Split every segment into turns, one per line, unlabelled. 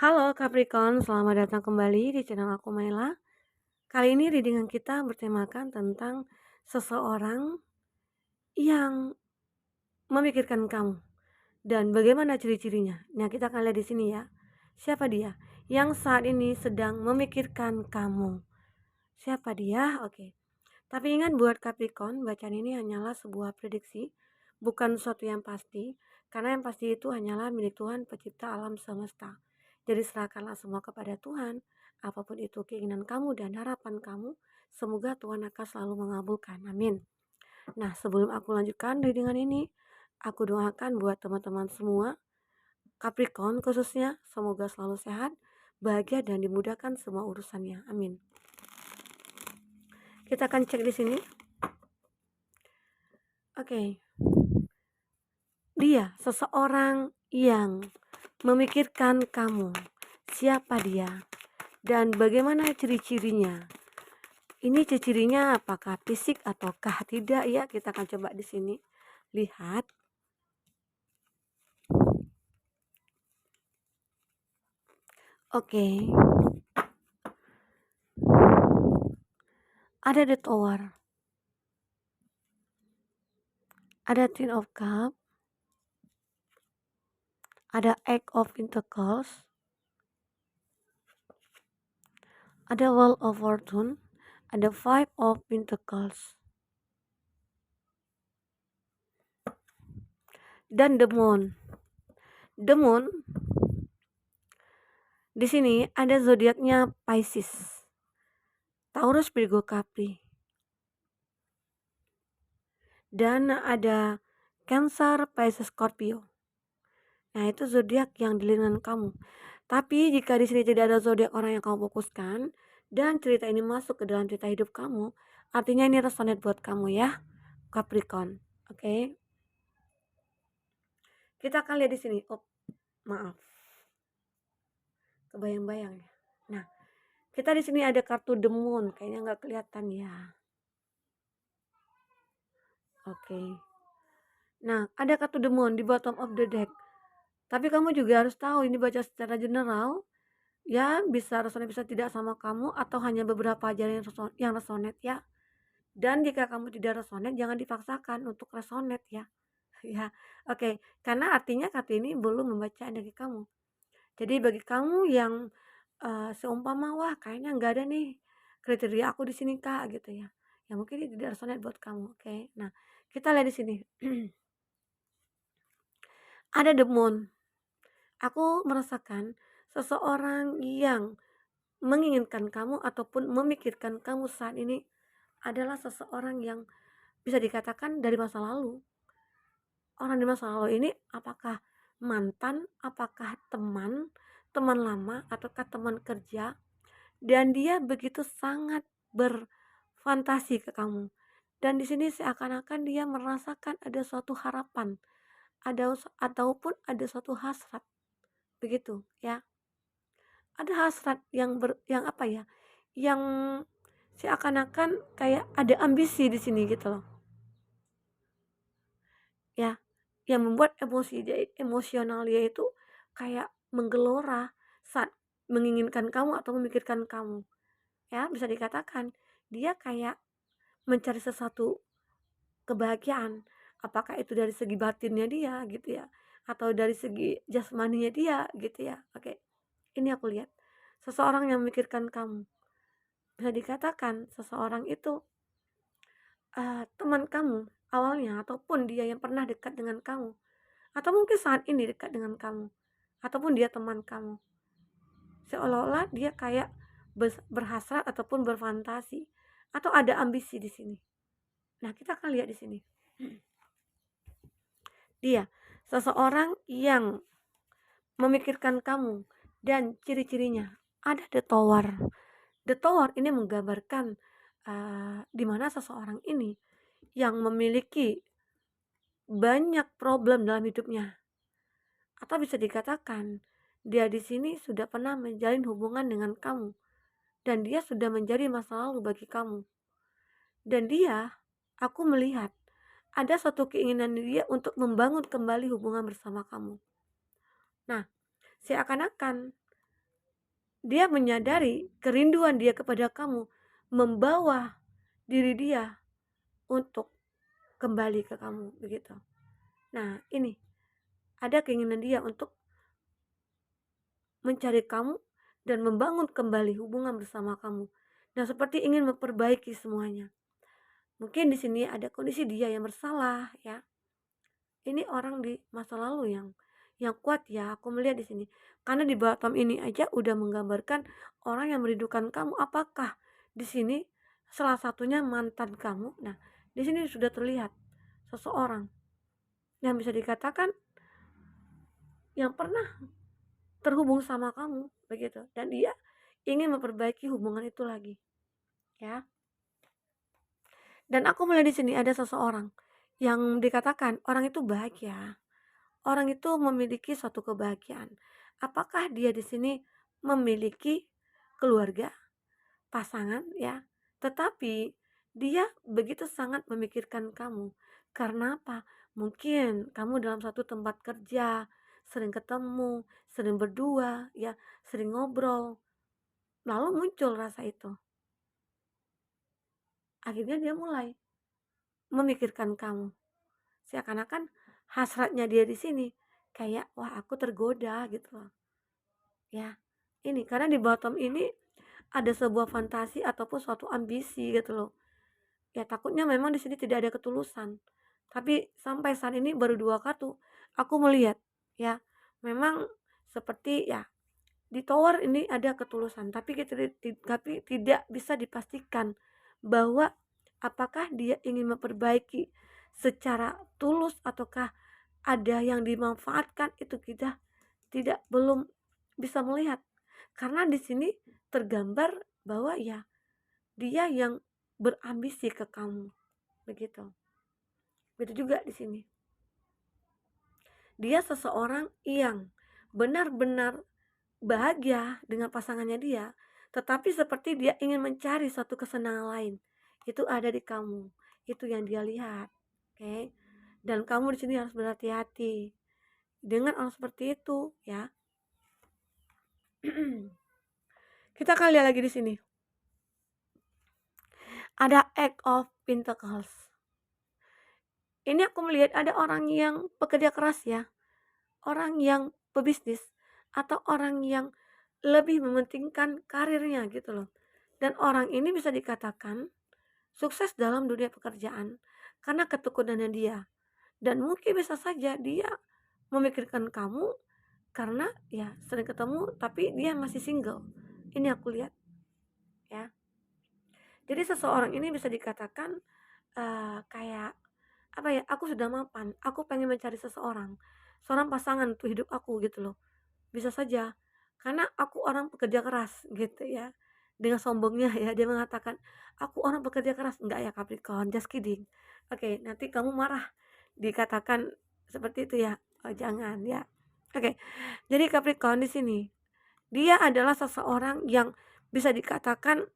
Halo Capricorn, selamat datang kembali di channel aku Maila. Kali ini readingan kita bertemakan tentang seseorang yang memikirkan kamu dan bagaimana ciri-cirinya. Nah, kita akan lihat di sini ya. Siapa dia yang saat ini sedang memikirkan kamu? Siapa dia? Oke. Tapi ingat buat Capricorn, bacaan ini hanyalah sebuah prediksi, bukan sesuatu yang pasti, karena yang pasti itu hanyalah milik Tuhan pencipta alam semesta. Jadi serahkanlah semua kepada Tuhan, apapun itu keinginan kamu dan harapan kamu, semoga Tuhan akan selalu mengabulkan. Amin. Nah, sebelum aku lanjutkan readingan ini, aku doakan buat teman-teman semua, Capricorn khususnya, semoga selalu sehat, bahagia dan dimudahkan semua urusannya. Amin. Kita akan cek di sini. Oke. Dia seseorang yang memikirkan kamu. Siapa dia? Dan bagaimana ciri-cirinya? Ini ciri-cirinya apakah fisik ataukah tidak ya? Kita akan coba di sini lihat. Oke. Ada the Tower. Ada Ten of Cups. Ada Eight of Pentacles. Ada Wheel of Fortune. Ada Five of Pentacles. Dan the Moon. The Moon di sini ada zodiaknya Pisces, Taurus, Virgo, Capri. Dan ada Cancer, Pisces, Scorpio. Nah, itu zodiak yang di lingkungan kamu. Tapi jika di sini tidak ada zodiak orang yang kamu fokuskan dan cerita ini masuk ke dalam cerita hidup kamu, artinya ini resonate buat kamu ya, Capricorn. Oke. Kita akan lihat di sini. Oh, maaf. Kebayang-bayang ya. Nah, kita di sini ada kartu The Moon, kayaknya nggak kelihatan ya. Oke. Nah, ada kartu The Moon di bottom of the deck. Tapi kamu juga harus tahu ini baca secara general. Ya, bisa resonate bisa tidak sama kamu atau hanya beberapa aja yang resonate ya. Dan jika kamu tidak resonate jangan dipaksakan untuk resonate ya. Ya, oke. Karena artinya kartu ini belum membaca energi kamu. Jadi bagi kamu yang seumpama wah kayaknya nggak ada nih kriteria aku di sini Kak gitu ya. Ya mungkin ini tidak resonate buat kamu, oke. Nah, kita lihat di sini. Ada the moon. Aku merasakan seseorang yang menginginkan kamu ataupun memikirkan kamu saat ini adalah seseorang yang bisa dikatakan dari masa lalu. Orang di masa lalu ini apakah mantan, apakah teman, teman lama, ataukah teman kerja, dan dia begitu sangat berfantasi ke kamu. Dan di sini seakan-akan dia merasakan ada suatu harapan, ataupun ada suatu hasrat, begitu ya. Ada hasrat yang apa ya? Yang seakan-akan kayak ada ambisi di sini gitu loh. Ya, yang membuat emosional dia itu kayak menggelora saat menginginkan kamu atau memikirkan kamu. Ya, bisa dikatakan dia kayak mencari sesuatu kebahagiaan. Apakah itu dari segi batinnya dia gitu ya, atau dari segi jasmaninya dia gitu ya. Oke. Ini aku lihat seseorang yang memikirkan kamu. Bisa dikatakan seseorang itu teman kamu awalnya, ataupun dia yang pernah dekat dengan kamu, atau mungkin saat ini dekat dengan kamu, ataupun dia teman kamu. Seolah-olah dia kayak berhasrat ataupun berfantasi atau ada ambisi di sini. Nah, kita akan lihat di sini. Dia seseorang yang memikirkan kamu dan ciri-cirinya ada the tower. The tower ini menggambarkan di mana seseorang ini yang memiliki banyak problem dalam hidupnya, atau bisa dikatakan dia di sini sudah pernah menjalin hubungan dengan kamu dan dia sudah menjadi masa lalu bagi kamu. Dan dia, aku melihat ada suatu keinginan dia untuk membangun kembali hubungan bersama kamu. Nah, seakan-akan dia menyadari kerinduan dia kepada kamu membawa diri dia untuk kembali ke kamu, begitu. Nah, ini ada keinginan dia untuk mencari kamu dan membangun kembali hubungan bersama kamu. Nah, seperti ingin memperbaiki semuanya. Mungkin di sini ada kondisi dia yang bersalah ya. Ini orang di masa lalu yang kuat ya, aku melihat di sini. Karena di bottom ini aja udah menggambarkan orang yang merindukan kamu. Apakah di sini salah satunya mantan kamu? Nah, di sini sudah terlihat seseorang yang bisa dikatakan yang pernah terhubung sama kamu begitu, dan dia ingin memperbaiki hubungan itu lagi ya. Dan aku melihat di sini ada seseorang yang dikatakan orang itu bahagia, orang itu memiliki suatu kebahagiaan. Apakah dia di sini memiliki keluarga, pasangan ya, tetapi dia begitu sangat memikirkan kamu. Karena apa? Mungkin kamu dalam satu tempat kerja, sering ketemu, sering berdua ya, sering ngobrol, lalu muncul rasa itu. Akhirnya dia mulai memikirkan kamu. Seakan-akan hasratnya dia di sini kayak wah aku tergoda gitu loh. Ya. Ini karena di bottom ini ada sebuah fantasi ataupun suatu ambisi gitu loh. Ya takutnya memang di sini tidak ada ketulusan. Tapi sampai saat ini baru 2 kartu aku melihat ya. Memang seperti ya di tower ini ada ketulusan, tapi tapi tidak bisa dipastikan bahwa apakah dia ingin memperbaiki secara tulus ataukah ada yang dimanfaatkan, itu kita tidak belum bisa melihat. Karena di sini tergambar bahwa ya dia yang berambisi ke kamu, begitu. Begitu juga di sini. Dia seseorang yang benar-benar bahagia dengan pasangannya dia, tetapi seperti dia ingin mencari suatu kesenangan lain. Itu ada di kamu. Itu yang dia lihat. Oke. Dan kamu di sini harus berhati-hati dengan orang seperti itu, ya. Kita akan lihat lagi di sini. Ada Eight of Pentacles. Ini aku melihat ada orang yang pekerja keras ya. Orang yang pebisnis atau orang yang lebih mementingkan karirnya gitu loh. Dan orang ini bisa dikatakan sukses dalam dunia pekerjaan karena ketekunannya dia. Dan mungkin bisa saja dia memikirkan kamu karena ya sering ketemu tapi dia masih single. Ini aku lihat ya. Jadi seseorang ini bisa dikatakan kayak apa ya, aku sudah mapan, aku pengen mencari seseorang, seorang pasangan untuk hidup aku gitu loh. Bisa saja karena aku orang pekerja keras gitu ya. Dengan sombongnya ya dia mengatakan, "Aku orang pekerja keras." Enggak ya Capricorn, just kidding. Oke, nanti kamu marah dikatakan seperti itu ya. Oh, jangan ya. Oke. Jadi Capricorn di sini dia adalah seseorang yang bisa dikatakan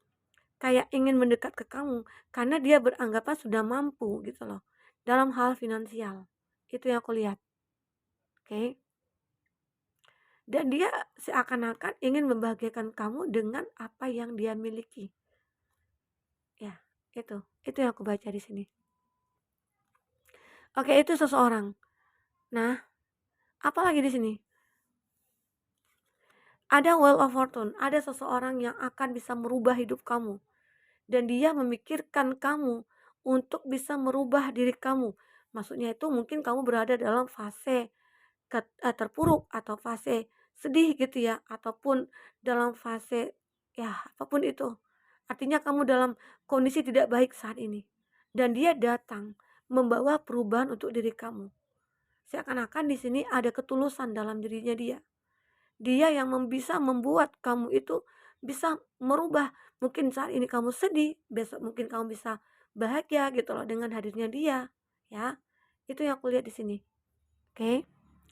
kayak ingin mendekat ke kamu karena dia beranggapan sudah mampu gitu loh dalam hal finansial. Itu yang aku lihat. Oke. Dan dia seakan-akan ingin membahagiakan kamu dengan apa yang dia miliki. Ya, itu yang aku baca di sini. Oke, itu seseorang. Nah, apalagi di sini? Ada Wheel of Fortune, ada seseorang yang akan bisa merubah hidup kamu. Dan dia memikirkan kamu untuk bisa merubah diri kamu. Maksudnya itu mungkin kamu berada dalam fase terpuruk atau fase sedih gitu ya, ataupun dalam fase ya apapun itu. Artinya kamu dalam kondisi tidak baik saat ini. Dan dia datang membawa perubahan untuk diri kamu. Seakan-akan di sini ada ketulusan dalam dirinya dia. Dia yang bisa membuat kamu itu bisa merubah. Mungkin saat ini kamu sedih, besok mungkin kamu bisa bahagia gitu loh dengan hadirnya dia, ya. Itu yang aku lihat di sini. Oke.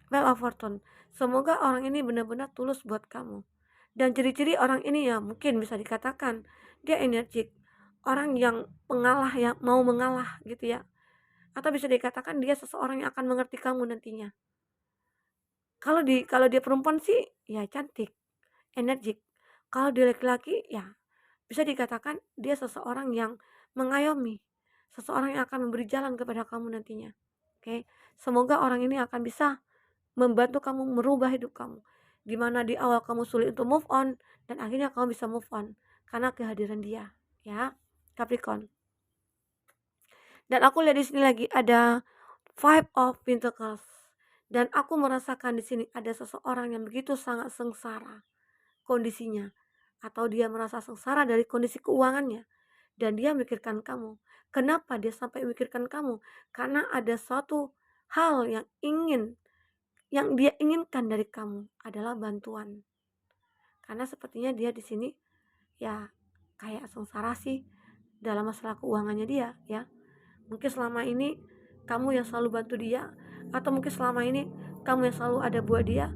Well of Fortune. Semoga orang ini benar-benar tulus buat kamu. Dan ciri-ciri orang ini ya mungkin bisa dikatakan dia energik. Orang yang pengalah, yang mau mengalah gitu ya. Atau bisa dikatakan dia seseorang yang akan mengerti kamu nantinya. Kalau dia perempuan sih ya cantik, energik. Kalau dia laki-laki, ya bisa dikatakan dia seseorang yang mengayomi, seseorang yang akan memberi jalan kepada kamu nantinya. Oke, semoga orang ini akan bisa membantu kamu merubah hidup kamu. Di mana di awal kamu sulit untuk move on dan akhirnya kamu bisa move on karena kehadiran dia, ya. Capricorn. Dan aku lihat di sini lagi ada Five of Pentacles. Dan aku merasakan di sini ada seseorang yang begitu sangat sengsara kondisinya, atau dia merasa sengsara dari kondisi keuangannya, dan dia memikirkan kamu. Kenapa dia sampai memikirkan kamu? Karena ada suatu hal yang dia inginkan dari kamu adalah bantuan. Karena sepertinya dia di sini ya kayak sengsara sih dalam masalah keuangannya dia, ya. Mungkin selama ini kamu yang selalu bantu dia, atau mungkin selama ini kamu yang selalu ada buat dia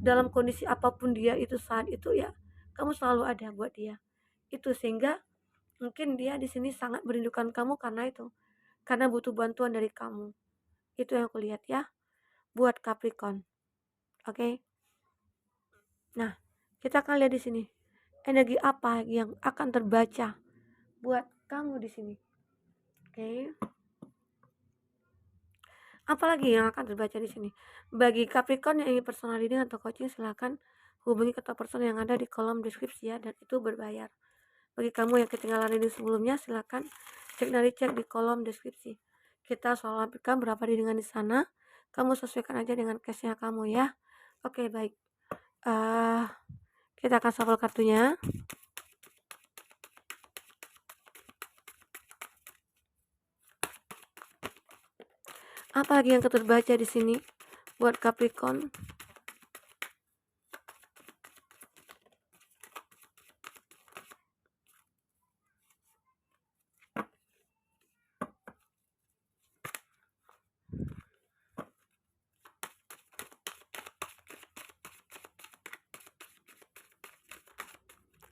dalam kondisi apapun dia itu saat itu, ya. Kamu selalu ada buat dia. Itu sehingga mungkin dia di sini sangat merindukan kamu karena itu. Karena butuh bantuan dari kamu. Itu yang aku lihat, ya. Buat Capricorn. Oke. Nah, kita akan lihat di sini. Energi apa yang akan terbaca buat kamu di sini. Oke. Apalagi yang akan terbaca di sini. Bagi Capricorn yang ingin personal reading atau coaching, silakan hubungi kontak person yang ada di kolom deskripsi, ya, dan itu berbayar. Bagi kamu yang ketinggalan reading sebelumnya, silakan cek di kolom deskripsi. Kita selalu lampirkan berapa readingan di sana. Kamu sesuaikan aja dengan case-nya kamu, ya. Oke, baik. Kita akan shuffle kartunya. Apa lagi yang terbaca di sini buat Capricorn?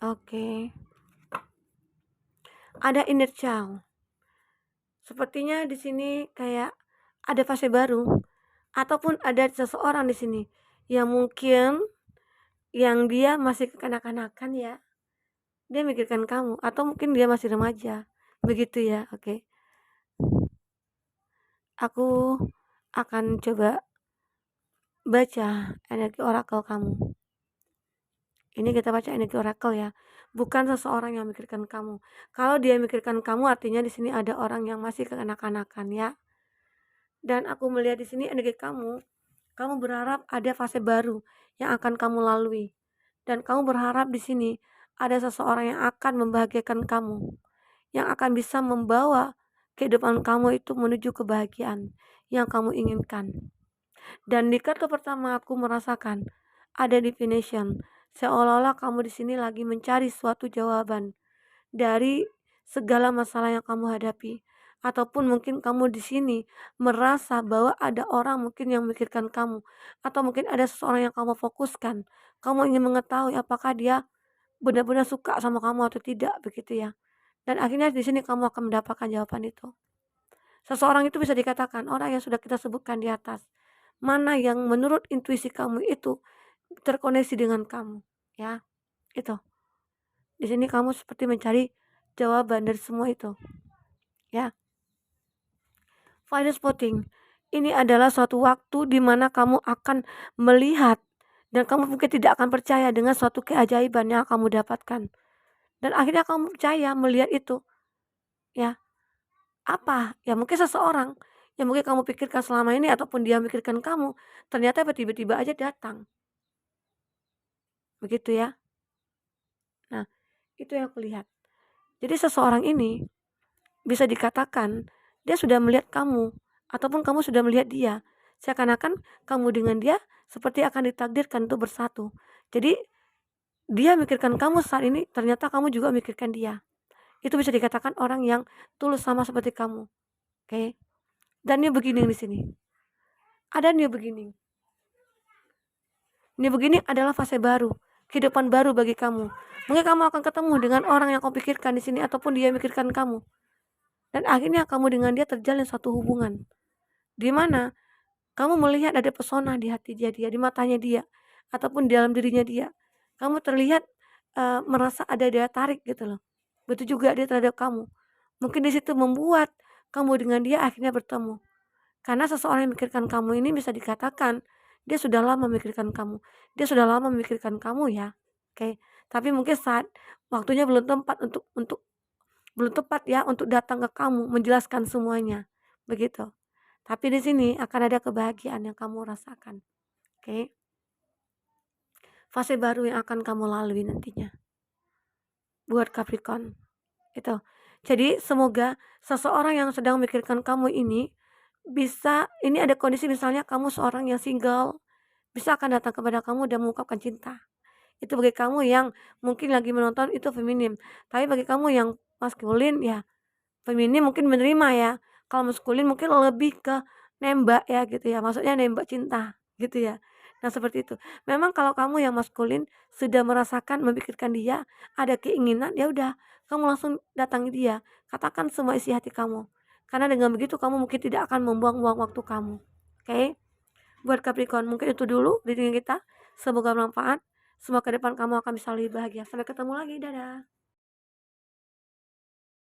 Oke. Ada inner child. Sepertinya di sini kayak ada fase baru, ataupun ada seseorang di sini yang mungkin yang dia masih kekanak-kanakan, ya. Dia mikirkan kamu, atau mungkin dia masih remaja. Begitu, ya. Oke. Aku akan coba baca energi orakel kamu. Ini kita baca energi orakel, ya. Bukan seseorang yang mikirkan kamu. Kalau dia mikirkan kamu, artinya di sini ada orang yang masih kekanak-kanakan, ya. Dan aku melihat di sini energi kamu berharap ada fase baru yang akan kamu lalui. Dan kamu berharap di sini ada seseorang yang akan membahagiakan kamu, yang akan bisa membawa kehidupan kamu itu menuju kebahagiaan yang kamu inginkan. Dan di kartu pertama aku merasakan ada divination, seolah-olah kamu di sini lagi mencari suatu jawaban dari segala masalah yang kamu hadapi. Ataupun mungkin kamu di sini merasa bahwa ada orang mungkin yang memikirkan kamu, atau mungkin ada seseorang yang kamu fokuskan. Kamu ingin mengetahui apakah dia benar-benar suka sama kamu atau tidak, begitu, ya. Dan akhirnya di sini kamu akan mendapatkan jawaban itu. Seseorang itu bisa dikatakan orang yang sudah kita sebutkan di atas. Mana yang menurut intuisi kamu itu terkoneksi dengan kamu, ya. Itu. Di sini kamu seperti mencari jawaban dari semua itu, ya. Final spotting. Ini adalah suatu waktu di mana kamu akan melihat dan kamu mungkin tidak akan percaya dengan suatu keajaiban yang kamu dapatkan. Dan akhirnya kamu percaya melihat itu, ya. Apa? Ya mungkin seseorang yang mungkin kamu pikirkan selama ini ataupun dia memikirkan kamu, ternyata tiba-tiba aja datang. Begitu, ya. Nah, itu yang aku lihat. Jadi seseorang ini bisa dikatakan dia sudah melihat kamu, ataupun kamu sudah melihat dia. Seakan-akan kamu dengan dia seperti akan ditakdirkan untuk bersatu. Jadi dia mikirkan kamu saat ini, ternyata kamu juga mikirkan dia. Itu bisa dikatakan orang yang tulus sama seperti kamu. Oke. Dan new beginning di sini. Ada new beginning. New beginning adalah fase baru, kehidupan baru bagi kamu. Mungkin kamu akan ketemu dengan orang yang kamu pikirkan di sini, ataupun dia mikirkan kamu. Dan akhirnya kamu dengan dia terjalin suatu hubungan, di mana kamu melihat ada pesona di hati dia, di matanya dia, ataupun di dalam dirinya dia. Kamu terlihat merasa ada daya tarik gitu loh. Begitu juga dia terhadap kamu. Mungkin di situ membuat kamu dengan dia akhirnya bertemu. Karena seseorang yang memikirkan kamu ini bisa dikatakan, dia sudah lama memikirkan kamu. Dia sudah lama memikirkan kamu ya, oke. Tapi mungkin saat waktunya belum tepat belum tepat ya untuk datang ke kamu, menjelaskan semuanya, begitu. Tapi di sini akan ada kebahagiaan yang kamu rasakan, oke. Fase baru yang akan kamu lalui nantinya, buat Capricorn, itu. Jadi semoga seseorang yang sedang memikirkan kamu ini, ini ada kondisi misalnya kamu seorang yang single, bisa akan datang kepada kamu dan mengungkapkan cinta. Itu bagi kamu yang mungkin lagi menonton itu feminim, tapi bagi kamu yang maskulin ya feminim mungkin menerima ya, kalau maskulin mungkin lebih ke nembak ya gitu ya, maksudnya nembak cinta gitu ya. Nah seperti itu. Memang kalau kamu yang maskulin sudah merasakan memikirkan dia, ada keinginan, ya udah kamu langsung datangi dia, katakan semua isi hati kamu. Karena dengan begitu kamu mungkin tidak akan membuang-buang waktu kamu. Oke? Buat Capricorn mungkin itu dulu reading kita. Semoga bermanfaat. Semoga ke depan kamu akan bisa lebih bahagia. Sampai ketemu lagi. Dadah.